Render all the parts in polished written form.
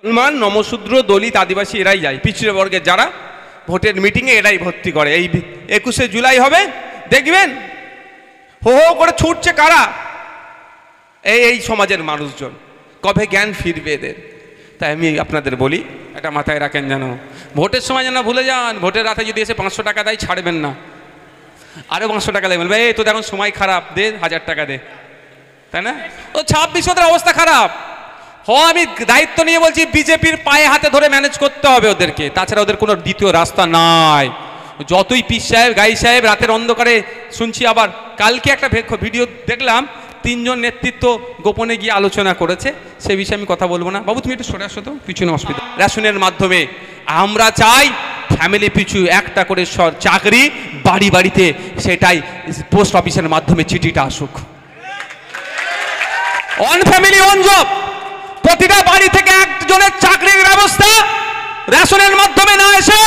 মুসলমান, নমশূদ্র, দলিত, আদিবাসী এরাই যায়, পিছিয়ে বর্গের যারা ভোটের মিটিংয়ে এরাই ভর্তি করে। এই 21শে জুলাই হবে, দেখবেন হো হো করে ছুটছে কারা? এই সমাজের মানুষজন। কবে জ্ঞান ফিরবে এদের? তাই আমি আপনাদের বলি, এটা মাথায় রাখেন যেন ভোটের সময় যেন ভুলে যান। ভোটের রাতে যদি এসে 500 টাকা দেয়, ছাড়বেন না, আরও 500 টাকা দেবেন। ভাই তো এখন সময় খারাপ, দে 1000 টাকা দে, তাই না? ও 26 ওদের অবস্থা খারাপ। আমি দায়িত্ব নিয়ে বলছি, বিজেপির পায়ে হাতে ধরে ম্যানেজ করতে হবে ওদেরকে, তাছাড়া ওদের কোনো দ্বিতীয় রাস্তা নাই। যতই পীর সাহেব, গাই সাহেব রাতের অন্ধকারে শুনছি। আবার কালকে একটা ভিডিও দেখলাম, 3 জন নেতৃত্ব গোপনে গিয়ে আলোচনা করেছে, সে বিষয়ে আমি কথা বলবো না। বাবু তুমি একটু সরে আসো তো, পিছনে অসুবিধা। রেশনের মাধ্যমে আমরা চাই ফ্যামিলি পিছু একটা করে চাকরি বাড়ি বাড়িতে, সেটাই পোস্ট অফিসের মাধ্যমে চিঠিটা আসুক। অন ফ্যামিলি অন জব, প্রতিটা বাড়ি থেকে একজনের চাকরির ব্যবস্থা রেশনের মাধ্যমে না এসে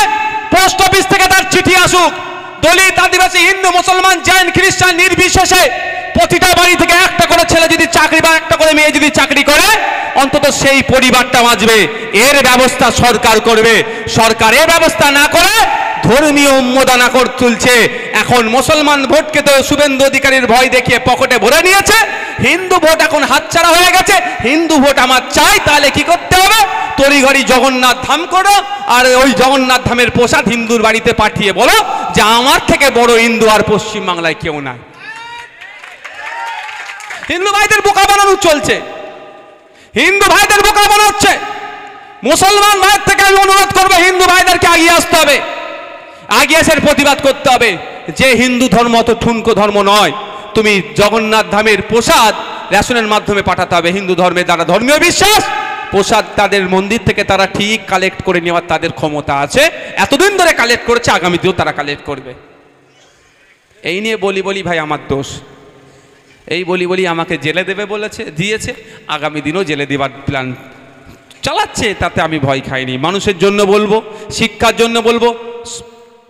পোস্ট অফিস থেকে তার চিঠি আসুক। দলিত, আদিবাসী, হিন্দু, মুসলমান, জৈন, খ্রিস্টান নির্বিশেষে প্রতিটা বাড়ি থেকে একটা করে ছেলে যদি চাকরি বা একটা করে মেয়ে যদি চাকরি করে, অন্তত সেই পরিবারটা বাঁচবে। এর ব্যবস্থা সরকার করবে। সরকার এর ব্যবস্থা না করে ধর্মীয় উন্মাদনা করে তুলছে। এখন মুসলমান ভোটকে তো শুভেন্দু অধিকারীর ভয় দেখিয়ে পকেটে ভরে নিয়েছে। হিন্দু ভোট এখন হাতছাড়া হয়ে গেছে। হিন্দু ভোট আমার চাই, তাহলে কি করতে হবে? তড়িঘড়ি জগন্নাথ ধাম করো, আর ওই জগন্নাথ ধামের প্রসাদ হিন্দুর বাড়িতে পাঠিয়ে বলো যে আমার থেকে বড় হিন্দু আর পশ্চিমবাংলায় কেউ নাই। হিন্দু ভাইদের বোকা বানানো চলছে, হিন্দু ভাইদের বোকা বানাচ্ছে। মুসলমান ভাইয়ের থেকে আমি অনুরোধ করবো, হিন্দু ভাইদেরকে এগিয়ে আসতে হবে, এগিয়ে এসে প্রতিবাদ করতে হবে যে হিন্দু ধর্ম অত ঠুনকো ধর্ম নয়। তুমি জগন্নাথ ধামের প্রসাদ রেশনের মাধ্যমে পাঠাতে হবে। হিন্দু ধর্মের দ্বারা ধর্মীয় বিশ্বাস, প্রসাদ তাদের মন্দির থেকে তারা ঠিক কালেক্ট করে নেওয়ার তাদের ক্ষমতা আছে। এতদিন ধরে কালেক্ট করেছে, আগামীতেও তারা কালেক্ট করবে। এই নিয়ে বলি ভাই আমার দোষ, এই বলি আমাকে জেলে দেবে বলেছে, দিয়েছে, আগামী দিনও জেলে দেওয়ার প্ল্যান চালাচ্ছে। তাতে আমি ভয় খাইনি। মানুষের জন্য বলবো, শিক্ষার জন্য বলবো,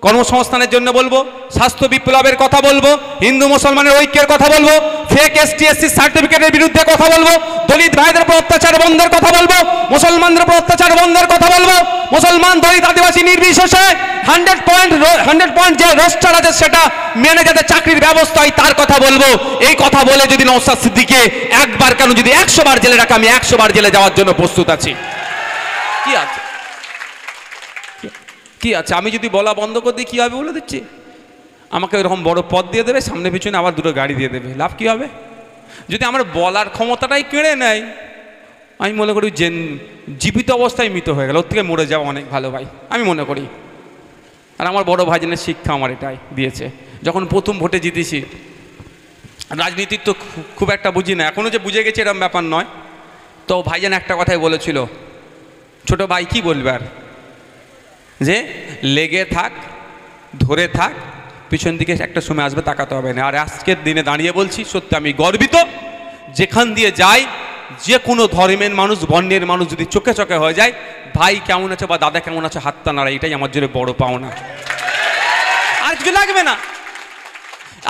কর্মসংস্থানের জন্য বলবো, স্বাস্থ্য বিপ্লবের কথা বলবো, হিন্দু মুসলমানের ঐক্যের কথা বলবো, ফেক ST/SC সার্টিফিকেটের বিরুদ্ধে কথা বলবো, দলিত ভাইদের উপর অত্যাচার বন্ধের কথা বলবো, মুসলমানদের উপর অত্যাচার বন্ধের কথা বলবো, মুসলমান, দলিত, আদিবাসী নির্বিশেষে 100% যে রোস্টার আছে সেটা মেনে যাতে চাকরির ব্যবস্থা হয় তার কথা বলবো। এই কথা বলে যদি নওশাদ সিদ্দিকীকে একবার কেন যদি 100 বার জেলে রাখে, আমি 100 বার জেলে যাওয়ার জন্য প্রস্তুত আছি। কি আছে? আমি যদি বলা বন্ধ করে দিই কি হবে বলে দিচ্ছি? আমাকে এরকম বড় পদ দিয়ে দেবে, সামনে পিছনে আবার 2টো গাড়ি দিয়ে দেবে, লাভ কি হবে? যদি আমার বলার ক্ষমতাটাই কেড়ে নেয়, আমি মনে করি যে জীবিত অবস্থায় মৃত হয়ে গেল, ওর থেকে মরে যাওয়া অনেক ভালো ভাই, আমি মনে করি। আর আমার বড় ভাইজানের শিক্ষা আমার এটাই দিয়েছে। যখন প্রথম ভোটে জিতেছি, রাজনীতির তো খুব একটা বুঝি না, এখনও যে বুঝে গেছি এরকম ব্যাপার নয়। তো ভাইজান একটা কথাই বলেছিল, ছোট ভাই কি বলবে আর, যে লেগে থাক, ধরে থাক, পিছন দিকে একটা সময় আসবে, তাকাতে হবে না। আর আজকের দিনে দাঁড়িয়ে বলছি, সত্যি আমি গর্বিত। যেখান দিয়ে যাই, যে কোনো ধর্মের মানুষ, বর্ণের মানুষ যদি চোখে চোখে হয়ে যায়, ভাই কেমন আছে বা দাদা কেমন আছে, হাতটা নাড়া, এটাই আমার জন্য বড় পাওনা, আর কিছু লাগবে না।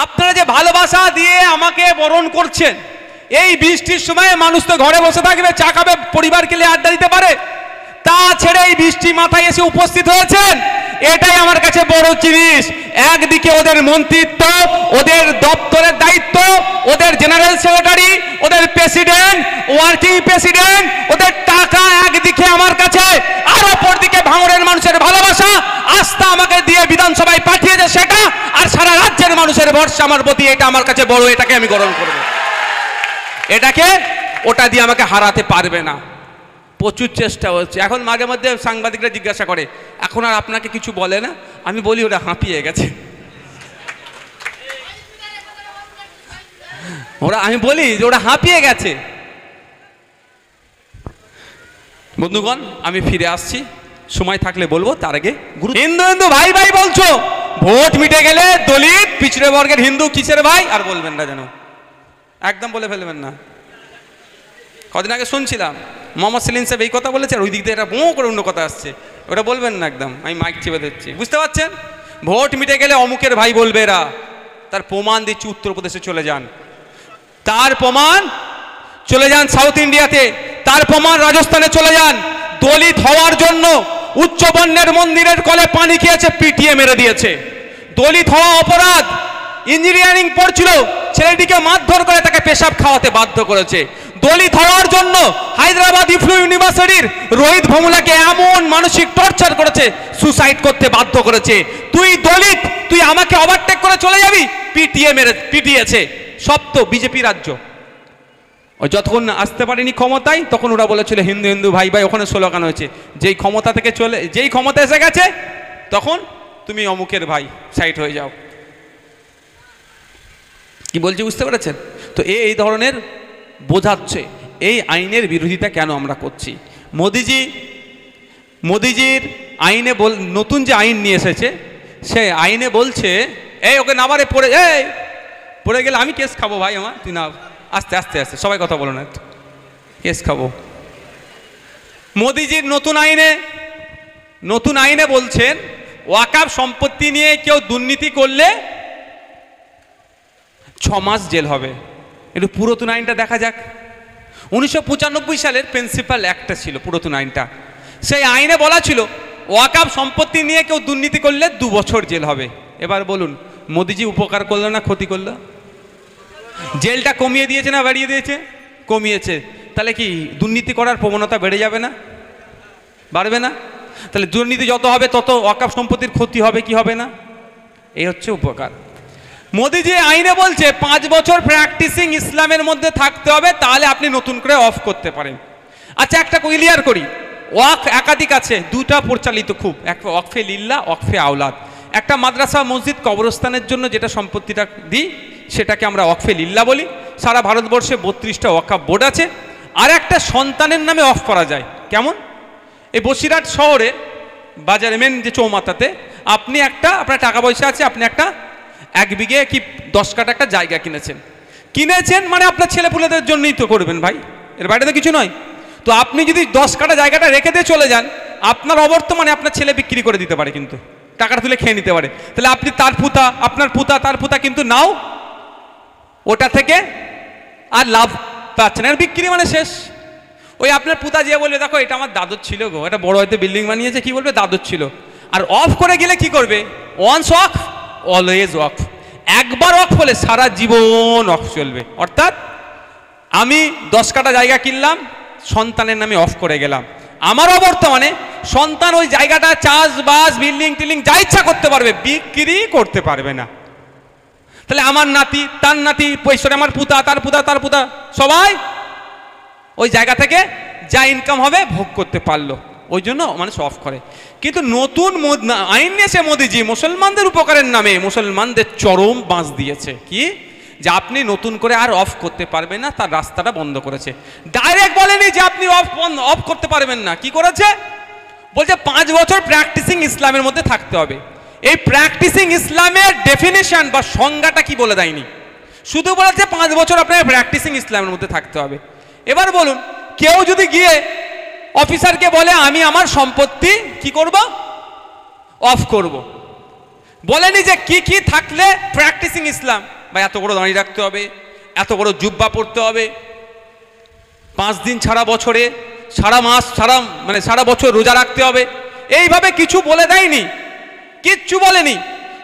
আপনারা যে ভালোবাসা দিয়ে আমাকে বরণ করছেন, এই বৃষ্টির সময় মানুষ তো ঘরে বসে থাকবে, চা খাবে, পরিবার গেলে আড্ডা দিতে পারে, তা ছেড়ে এই বৃষ্টি মাথায় এসে উপস্থিত হয়েছেন, এটাই আমার কাছে বড় জিনিস। একদিকে ওদের মন্ত্রিত্ব, ওদের দপ্তরের দায়িত্ব, ওদের জেনারেল সেক্রেটারি, ওদের প্রেসিডেন্ট, ওয়ার্কিং প্রেসিডেন্ট, ওদের টাকা একদিকে আমার কাছে, আর অপরদিকে ভাঙড়ের মানুষের ভালোবাসা, আস্থা আমাকে দিয়ে বিধানসভায় পাঠিয়েছে সেটা, আর সারা রাজ্যের মানুষের ভরসা আমার প্রতি, এটা আমার কাছে বড়, এটাকে আমি গ্রহণ করব। এটাকে ওটা দিয়ে আমাকে হারাতে পারবে না। প্রচুর চেষ্টা হচ্ছে। এখন মাঝে মধ্যে সাংবাদিকরা জিজ্ঞাসা করে, এখন আর আপনাকে কিছু বলে না? আমি বলি ওরা হাঁপিয়ে গেছে, আমি বলি যে ওরা হাঁপিয়ে গেছে। বন্ধুগণ, আমি ফিরে আসছি, সময় থাকলে বলবো, তার আগে হিন্দু ভাই ভাই বলছো, ভোট মিটে গেলে দলিত, পিছড়ে বর্গের হিন্দু কিসের ভাই আর বলবেন না যেন, একদম বলে ফেলবেন না। কদিন আগে শুনছিলাম মোহাম্মদ সেলিম সাহেব এই কথা বলেছে, আর ওই দিক দিয়ে এটা বো করে অন্য কথা আসছে, ওটা বলবেন না একদম, আমি মাইক চেপে দিচ্ছি, বুঝতে পারছেন? ভোট মিটে গেলে অমুকের ভাই বলবে এরা, তার প্রমাণ দিচ্ছি। উত্তরপ্রদেশে চলে যান, তার প্রমাণ, চলে যান সাউথ ইন্ডিয়াতে, তার প্রমাণ রাজস্থানে চলে যান, দলিত হওয়ার জন্য উচ্চবর্ণের মন্দিরের কলে পানি খেয়েছে, পিটিয়ে মেরে দিয়েছে। দলিত হওয়া অপরাধ। ইঞ্জিনিয়ারিং পড়ছিল, ছেলেটিকে মারধর করে তাকে পেশাব খাওয়াতে বাধ্য করেছে। দলিত হওয়ার জন্য হায়দ্রাবাদ ইফলু ইউনিভার্সিটির রোহিত ভমলাকে এমন মানসিক টর্চার করেছে, সুসাইড করতে বাধ্য করেছে। তুই দলিত, তুই আমাকে ওভারটেক করে চলে যাবি, পিটিয়েছে। সব তো বিজেপি রাজ্য। যতক্ষণ আসতে পারেনি ক্ষমতায়, তখন ওরা বলেছিল হিন্দু হিন্দু ভাই ভাই, ওখানে স্লোগান হয়েছে। যেই ক্ষমতা থেকে যেই ক্ষমতা এসে গেছে, তখন তুমি অমুকের ভাই, সাইড হয়ে যাও। কি বলছি বুঝতে পেরেছেন? তো এই ধরনের বোঝাচ্ছে এই আইনের বিরোধিতা কেন আমরা করছি। মোদিজির আইনে নতুন যে আইন নিয়ে এসেছে, সে আইনে বলছে এই ওকে নামারে পড়ে গেলে আমি কেস খাবো ভাই, আমার তুই না, আস্তে আস্তে আস্তে সবাই কথা বলো না, কেস খাবো। মোদিজির নতুন আইনে বলছেন ওয়াকফ সম্পত্তি নিয়ে কেউ দুর্নীতি করলে 6 মাস জেল হবে। একটু পুরাতন আইনটা দেখা যাক। 1995 সালের প্রিন্সিপাল অ্যাক্টটা ছিল পুরাতন আইনটা। সেই আইনে বলা ছিল ওয়াকফ সম্পত্তি নিয়ে কেউ দুর্নীতি করলে 2 বছর জেল হবে। এবার বলুন মোদিজি উপকার করলো না ক্ষতি করলো? জেলটা কমিয়ে দিয়েছে না বাড়িয়ে দিয়েছে? কমিয়েছে। তাহলে কি দুর্নীতি করার প্রবণতা বেড়ে যাবে না? বাড়বে না? তাহলে দুর্নীতি যত হবে তত ওয়াকফ সম্পত্তির ক্ষতি হবে কি হবে না? এই হচ্ছে উপকার। মোদিজি আইনে বলছে 5 বছর প্র্যাকটিসিং ইসলামের মধ্যে থাকতে হবে, তাহলে আপনি নতুন করে অফ করতে পারেন। আচ্ছা, একটা ক্লিয়ার করি, ওয়াকফ একাধিক আছে, 2টা পরিচালিত খুব, একটা ওয়াকফে লিল্লাহ, ওয়াকফে আওলাদ। একটা মাদ্রাসা মসজিদ কবরস্থানের জন্য যেটা সম্পত্তিটা দিই সেটাকে আমরা ওয়াকফে লিল্লাহ বলি। সারা ভারতবর্ষে 32টা ওয়াকফ বোর্ড আছে। আর একটা সন্তানের নামে অফ করা যায়। কেমন? এই বসিরহাট শহরে বাজারে মেন যে চৌমাথাতে আপনি আপনার টাকা পয়সা আছে, আপনি 1 বিঘে কি 10 কাঠা একটা জায়গা কিনেছেন মানে আপনার ছেলেপুলেদের জন্যই তো করবেন ভাই, এর বাইরে তো কিছু নয়। তো আপনি যদি 10 কাঠা জায়গাটা রেখে দিয়ে চলে যান, আপনার অবর্তমানে আপনার ছেলে বিক্রি করে দিতে পারে, কিন্তু টাকাটা তুলে খেয়ে নিতে পারে। তাহলে আপনি আপনার পুতা কিন্তু নাও ওটা থেকে আর লাভ পাচ্ছেন, আর বিক্রি মানে শেষ। ওই আপনার পুতা যে বলবে দেখো এটা আমার দাদুর ছিল গো, এটা বড় হয়তো বিল্ডিং বানিয়েছে, কি বলবে দাদুর ছিল। আর অফ করে গেলে কি করবে? ওয়ান্স ওয়াকফ অলওয়েজ ওয়াকফ। একবার ওয়াকফ হলে সারা জীবন ওয়াকফ চলবে। অর্থাৎ আমি 10 কাঠা জায়গা কিনলাম, সন্তানের নামে অফ করে গেলাম, আমার অবর্তমানে সন্তান ওই জায়গাটা চাষবাস বিল্ডিং টিল্ডিং যা ইচ্ছা করতে পারবে, বিক্রি করতে পারবে না। তাহলে আমার নাতি, তার নাতি, পয়সা আমার পুতা, তার পুতা সবাই ওই জায়গা থেকে যা ইনকাম হবে ভোগ করতে পারলো। ওই জন্য মানুষ অফ করে। কিন্তু নতুন আইন নিয়েছে মোদিজি মুসলমানদের উপকারের নামে, মুসলমানদের চরম বাঁশ দিয়েছে। কি? যে আপনি নতুন করে আর অফ করতে পারবেন না, তার রাস্তাটা বন্ধ করেছে। ডাইরেক্ট বলেনি যে আপনি অফ করতে পারবেন না। কি করেছে? বলছে 5 বছর প্র্যাকটিসিং ইসলামের মধ্যে থাকতে হবে। এই প্র্যাকটিসিং ইসলামের ডেফিনেশন বা সংজ্ঞাটা কি বলে দেয়নি, শুধু বলেছে 5 বছর আপনার প্র্যাকটিসিং ইসলামের মধ্যে থাকতে হবে। এবার বলুন, কেউ যদি গিয়ে অফিসারকে বলে আমি আমার সম্পত্তি কি করব? অফ করব, বলেনি যে কি কি থাকলে প্র্যাকটিসিং ইসলাম, বা এত বড় দাঁড়িয়ে রাখতে হবে, এত বড় জুব্বা পড়তে হবে, 5 দিন ছাড়া বছরে, সারা মাস সারা বছর রোজা রাখতে হবে, এইভাবে কিছু বলে দেয়নি, কিচ্ছু বলেনি।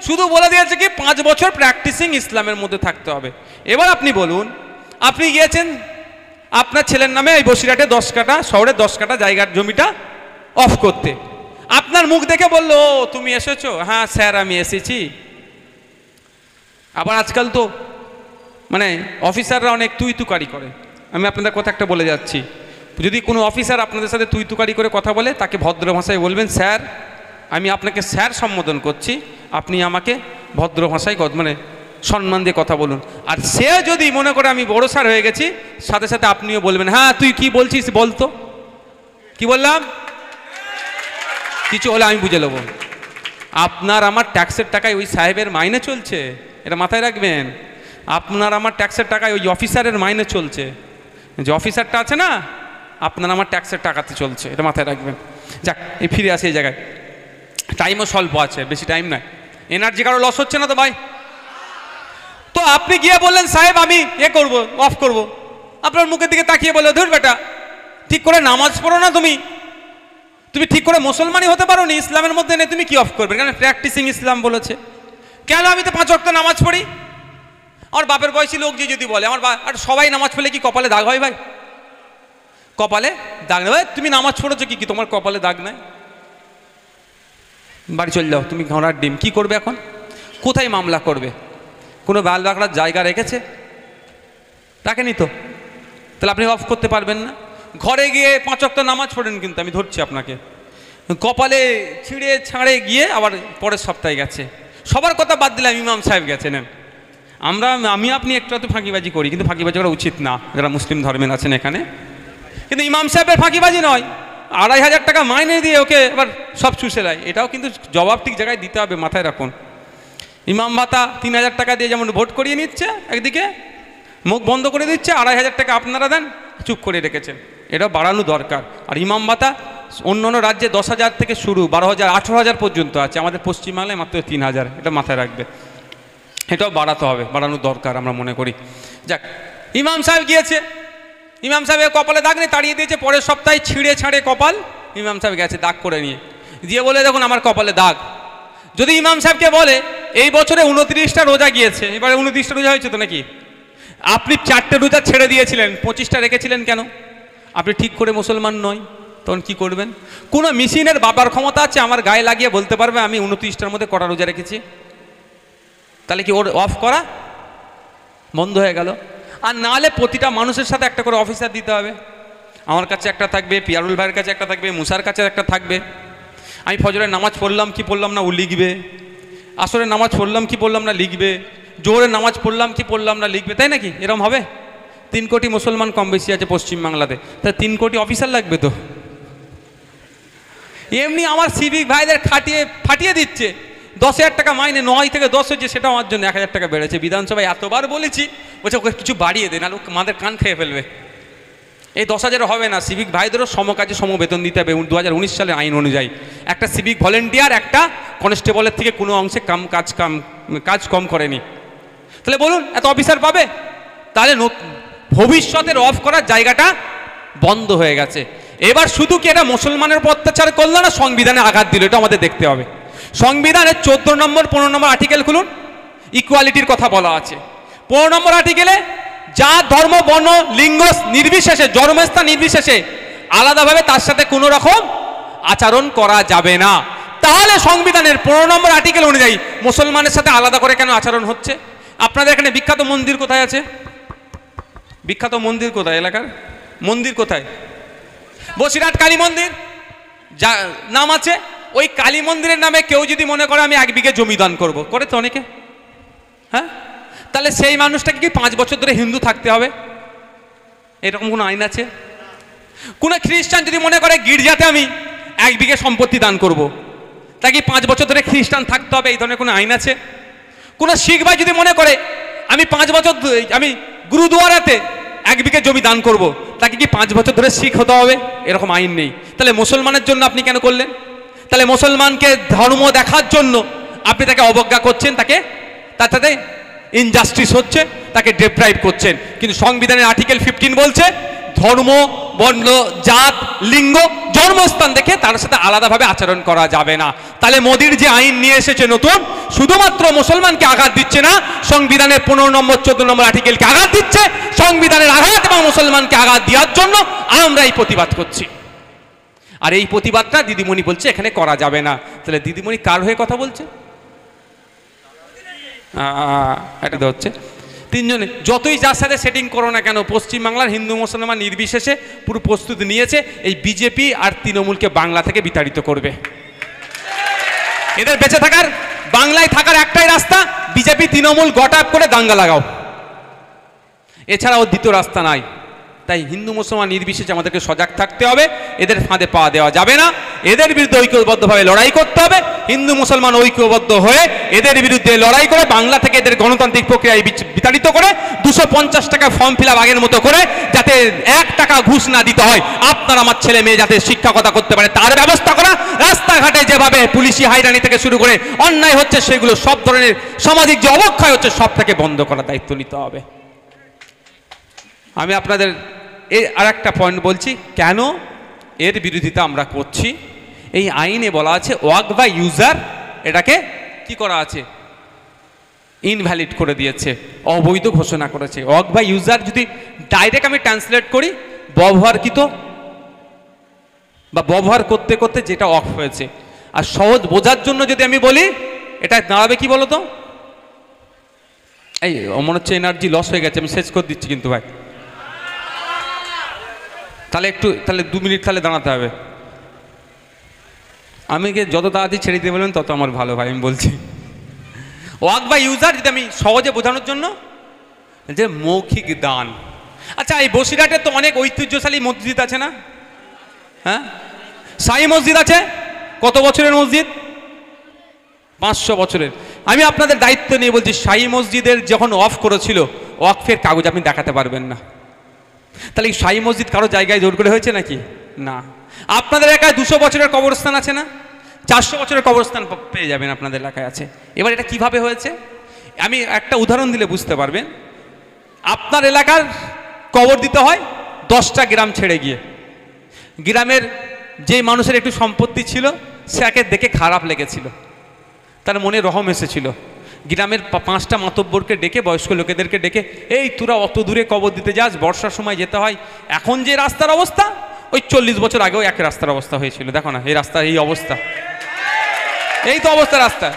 শুধু বলে দিয়েছে কি 5 বছর প্র্যাকটিসিং ইসলামের মধ্যে থাকতে হবে। এবার আপনি বলুন, আপনি গিয়েছেন আপনার ছেলের নামে এই বসিরহাটে 10 কাঠা, শহরে 10 কাঠা জায়গার জমিটা অফ করতে। আপনার মুখ দেখে বললো তুমি এসেছো? হ্যাঁ স্যার আমি এসেছি। আবার আজকাল তো অফিসাররা অনেক তুকারি করে। আমি আপনাদের কথা একটা বলে যাচ্ছি, যদি কোনো অফিসার আপনাদের সাথে তুকারি করে কথা বলে, তাকে ভদ্র ভাষায় বলবেন স্যার, আমি আপনাকে স্যার সম্বোধন করছি, আপনি আমাকে ভদ্র ভাষায় সম্মান দিয়ে কথা বলুন। আর সে যদি মনে করে আমি বড় স্যার হয়ে গেছি, সাথে সাথে আপনিও বলবেন হ্যাঁ তুই কি বলছিস বলতো, কি বললাম, কিছু হলে আমি বুঝে নেব। আপনার আমার ট্যাক্সের টাকায় ওই সাহেবের মাইনে চলছে, এটা মাথায় রাখবেন। আপনার আমার ট্যাক্সের টাকায় ওই অফিসারের মাইনে চলছে, যে অফিসারটা আছে না, আপনার আমার ট্যাক্সের টাকাতে চলছে, এটা মাথায় রাখবেন। যাক, এই ফিরে আসি এই জায়গায়, টাইমও স্বল্প আছে, বেশি টাইম নাই, এনার্জি কারো লস হচ্ছে না তো ভাই। তো আপনি গিয়ে বললেন সাহেব আমি করব, অফ করব, আপনার মুখের দিকে তাকিয়ে বললো ধুর বেটা, ঠিক করে নামাজ পড়ো না তুমি, তুমি ঠিক করে মুসলমানই হতে পারো নি, ইসলামের মধ্যে নেই, তুমি কি অফ করবে? কারণ প্র্যাকটিসিং ইসলাম বলেছে। কেন আমি তো 5 ওয়াক্ত নামাজ পড়ি। আমার বাপের বয়সী লোক যে যদি বলে আমার আর সবাই নামাজ পড়লে কি কপালে দাগ হয় ভাই? কপালে দাগ নেই। তুমি নামাজ পড়েছো কি তোমার কপালে দাগ নাই? বাড়ি চলে যাও, তুমি ঘোড়ার ডিম। কি করবে এখন? কোথায় মামলা করবে? কোনো বাল বাকড়ার জায়গা রেখেছে? রাখেনি তো, তাহলে আপনি অফ করতে পারবেন না। ঘরে গিয়ে 5 ওয়াক্ত নামাজ পড়েন, কিন্তু আমি ধরছি আপনাকে, কপালে ছিঁড়ে ছাড়ে গিয়ে আবার পরের সপ্তাহে গেছে। সবার কথা বাদ দিলাম, ইমাম সাহেব গেছেন। আমি আপনি একটু তো ফাঁকিবাজি করি, কিন্তু ফাঁকিবাজি করা উচিত না যারা মুসলিম ধর্মের আছেন এখানে। কিন্তু ইমাম সাহেবের ফাঁকিবাজি নয়, 2500 টাকা মাইনে দিয়ে ওকে এবার সব চুষে দেয়। এটাও কিন্তু জবাব ঠিক জায়গায় দিতে হবে, মাথায় রাখুন। ইমাম ভাতা 3000 টাকা দিয়ে যেমন ভোট করিয়ে নিচ্ছে, একদিকে মুখ বন্ধ করে দিচ্ছে, 2500 টাকা আপনারা দেন, চুপ করে রেখেছেন। এটা বাড়ানো দরকার। আর ইমাম ভাতা অন্য অন্য রাজ্যে 10,000 থেকে শুরু, 12,000, 18,000 পর্যন্ত আছে, আমাদের পশ্চিমবাংলায় মাত্র 3,000। এটা মাথায় রাখবে, এটাও বাড়াতে হবে, বাড়ানোর দরকার আমরা মনে করি। যাক, ইমাম সাহেব গিয়েছে, ইমাম সাহেবের কপালে দাগ নেই, তাড়িয়ে দিয়েছে। পরের সপ্তাহে ছিঁড়ে ছাড়ে কপাল, ইমাম সাহেব গেছে দাগ করে নিয়ে দিয়ে বলে দেখুন আমার কপালে দাগ। যদি ইমাম সাহেবকে বলে এই বছরে 29টা রোজা গিয়েছে, এবারে 29টা রোজা হয়েছে তো নাকি? আপনি 4টে রোজা ছেড়ে দিয়েছিলেন, 25টা রেখেছিলেন কেন? আপনি ঠিক করে মুসলমান নয়, তখন কি করবেন? কোনো মেশিনের বাবার ক্ষমতা আছে আমার গায়ে লাগিয়ে বলতে পারবে আমি 29টার মধ্যে কটা রোজা রেখেছি? তাহলে কি ওর অফ করা বন্ধ হয়ে গেল? আর নাহলে প্রতিটা মানুষের সাথে একটা করে অফিসার দিতে হবে। আমার কাছে একটা থাকবে, পিয়ারুল ভাইয়ের কাছে একটা থাকবে, মুসার কাছে একটা থাকবে। আমি ফজরের নামাজ পড়লাম কি পড়লাম না ও লিখবে, আসরের নামাজ পড়লাম কি পড়লাম না লিখবে, জোহরের নামাজ পড়লাম কি পড়লাম না লিখবে, তাই নাকি? এরকম হবে? 3 কোটি মুসলমান কম বেশি আছে পশ্চিমবাংলাতে, তাই 3 কোটি অফিসার লাগবে তো। এমনি আমার সিভিক ভাইদের ফাটিয়ে দিচ্ছে। 10,000 টাকা মাইনে 9 থেকে 10 হচ্ছে, সেটা আমার জন্য 1000 টাকা বেড়েছে। বিধানসভায় এতবার বলেছি, বলছে ওকে কিছু বাড়িয়ে দেন, আর আমাদের কান খেয়ে ফেলবে। এই 10,000 হবে না, সিভিক ভাইদেরও সমকাজে সমবেতন দিতে হবে 2019 সালের আইন অনুযায়ী। একটা সিভিক ভলেন্টিয়ার একটা কনস্টেবলের থেকে কোনো অংশে কাজ কম করেনি। তাহলে বলুন এত অফিসার পাবে? তাহলে ভবিষ্যতের অফ করার জায়গাটা বন্ধ হয়ে গেছে। এবার শুধু কি এটা মুসলমানের উপর অত্যাচার করলো না সংবিধানে আঘাত দিল? এটা আমাদের দেখতে হবে। সংবিধানের 14 নম্বর 15 নম্বর আর্টিকেল খুলুন, ইকুয়ালিটির কথা বলা আছে। 15 নম্বর আর্টিকেলে জাত ধর্ম বর্ণ লিঙ্গ নির্বিশেষে, জন্মস্থান নির্বিশেষে আলাদাভাবে তার সাথে কোনো রকম আচরণ করা যাবে না। তাহলে সংবিধানের 15 নম্বর আর্টিকেল অনুযায়ী মুসলমানের সাথে আলাদা করে কেন আচরণ হচ্ছে? আপনাদের এখানে বিখ্যাত মন্দির কোথায় আছে? বিখ্যাত মন্দির কোথায়? এলাকার মন্দির কোথায়? বসিরহাট কালী মন্দির যা নাম আছে। ওই কালী মন্দিরের নামে কেউ যদি মনে করে আমি 1 বিঘে জমি দান করবো, করে তো অনেকে, হ্যাঁ? তাহলে সেই মানুষটাকে কি 5 বছর ধরে হিন্দু থাকতে হবে? এরকম কোনো আইন আছে? কোনো খ্রিস্টান যদি মনে করে গির্জাতে আমি 1 বিঘে সম্পত্তি দান করব, তাকে 5 বছর ধরে খ্রিস্টান থাকতে হবে? এই ধরনের কোনো আইন আছে? কোনো শিখ ভাই যদি মনে করে আমি 5 বছর আমি গুরুদুয়ারাতে 1 বিঘে জমি দান করব, তাকে কি 5 বছর ধরে শিখ হতে হবে? এরকম আইন নেই। তাহলে মুসলমানের জন্য আপনি কেন করলেন? তাহলে মুসলমানকে ধর্ম দেখার জন্য আপনি তাকে অবজ্ঞা করছেন, তাকে তার সাথে ইনজাস্টিস হচ্ছে, তাকে ডেপ্রাইভ করছেন। কিন্তু সংবিধানের আর্টিকেল 15 বলছে ধর্ম বর্ণ জাত লিঙ্গ জন্মস্থান দেখে তার সাথে আলাদাভাবে আচরণ করা যাবে না। তাহলে মোদির যে আইন নিয়ে এসেছে নতুন, শুধুমাত্র মুসলমানকে আঘাত দিচ্ছে না, সংবিধানের 15 নম্বর 14 নম্বর আর্টিকেলকে আঘাত দিচ্ছে। সংবিধানের আঘাত এবং মুসলমানকে আঘাত দেওয়ার জন্য আমরা এই প্রতিবাদ করছি। আর এই প্রতিবাদটা দিদিমণি বলছে এখানে করা যাবে না। তাহলে দিদিমণি কার হয়ে কথা বলছে? এটা তো হচ্ছে 3 জনে, যতই যার সাথে সেটিং করো না কেন, পশ্চিমবাংলার হিন্দু মুসলমান নির্বিশেষে পুরো প্রস্তুতি নিয়েছে এই বিজেপি আর তৃণমূলকে বাংলা থেকে বিতাড়িত করবে। এদের বেঁচে থাকার, বাংলায় থাকার একটাই রাস্তা, বিজেপি তৃণমূল গটাপ করে দাঙ্গা লাগাও, এছাড়া ওর দ্বিতীয় রাস্তা নাই। তাই হিন্দু মুসলমান নির্বিশেষে আমাদেরকে সজাগ থাকতে হবে, এদের ফাঁদে পা দেওয়া যাবে না, এদের বিরুদ্ধে ঐক্যবদ্ধভাবে লড়াই করতে হবে। হিন্দু মুসলমান ঐক্যবদ্ধ হয়ে এদের বিরুদ্ধে লড়াই করে বাংলা থেকে এদের গণতান্ত্রিক প্রক্রিয়ায় বিতাড়িত করে 250 টাকা ফর্ম ফিল আপ আগের মতো করে, যাতে 1 টাকা ঘুষ না দিতে হয়, আপনার আমার ছেলে মেয়ে যাতে শিক্ষকতা করতে পারে তার ব্যবস্থা করা। রাস্তাঘাটে যেভাবে পুলিশি হাইরানি থেকে শুরু করে অন্যায় হচ্ছে, সেগুলো সব ধরনের সামাজিক যে অবক্ষয় হচ্ছে সব থেকে বন্ধ করার দায়িত্ব নিতে হবে। আমি আপনাদের আর একটা পয়েন্ট বলছি, কেন এর বিরোধিতা আমরা করছি এই আইনে বলা আছে ওয়াক বাই ইউজার এটাকে কি করা আছে, ইনভ্যালিড করে দিয়েছে, অবৈধ ঘোষণা করেছে। ওয়াক বাই ইউজার যদি ডাইরেক্ট আমি ট্রান্সলেট করি, ব্যবহারকৃত বা ব্যবহার করতে করতে যেটা অফ হয়েছে। আর সহজ বোঝার জন্য যদি আমি বলি, এটা দাঁড়াবে কি বলো তো? এই মনে হচ্ছে এনার্জি লস হয়ে গেছে, আমি শেষ করে দিচ্ছি কিন্তু ভাই। তাহলে 2 মিনিট তাহলে দাঁড়াতে হবে। আমি যত তাড়াতাড়ি ছেড়ে দিতে বলবেন তত আমার ভালো ভাই, আমি বলছি। ওয়াক বাই ইউজার যদি আমি সহজে বোঝানোর জন্য, যে মৌখিক দান। আচ্ছা, এই বসিরহাটে তো অনেক ঐতিহ্যশালী মসজিদ আছে না? হ্যাঁ, শাহী মসজিদ আছে। কত বছরের মসজিদ? 500 বছরের। আমি আপনাদের দায়িত্ব নিয়ে বলছি, শাহী মসজিদের যখন অফ করেছিল, ওয়াকফের কাগজ আপনি দেখাতে পারবেন না। তাহলে এই শাহী মসজিদ কারো জায়গায় জোর করে হয়েছে নাকি? না। আপনাদের এলাকায় 200 বছরের কবরস্থান আছে না? 400 বছরের কবরস্থান পেয়ে যাবেন আপনাদের এলাকায় আছে। এবার এটা কিভাবে হয়েছে আমি একটা উদাহরণ দিলে বুঝতে পারবেন। আপনার এলাকার কবর দিতে হয় 10টা গ্রাম ছেড়ে গিয়ে। গ্রামের যে মানুষের একটু সম্পত্তি ছিল, সেকে দেখে খারাপ লেগেছিল, তার মনে রহম এসেছিল। গ্রামের 5টা মাতব্বরকে ডেকে, বয়স্ক লোকেদেরকে ডেকে, এই তোরা অত দূরে কবর দিতে যাস, বর্ষার সময় যেতে হয়। এখন যে রাস্তার অবস্থা, ওই 40 বছর আগেও এক রাস্তার অবস্থা হয়েছিল। দেখো না এই রাস্তার এই অবস্থা, এই তো অবস্থা রাস্তা।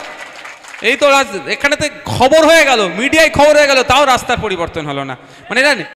এই তো এখানেতে খবর হয়ে গেল, মিডিয়ায় খবর হয়ে গেল, তাও রাস্তার পরিবর্তন হলো না। মানে জানি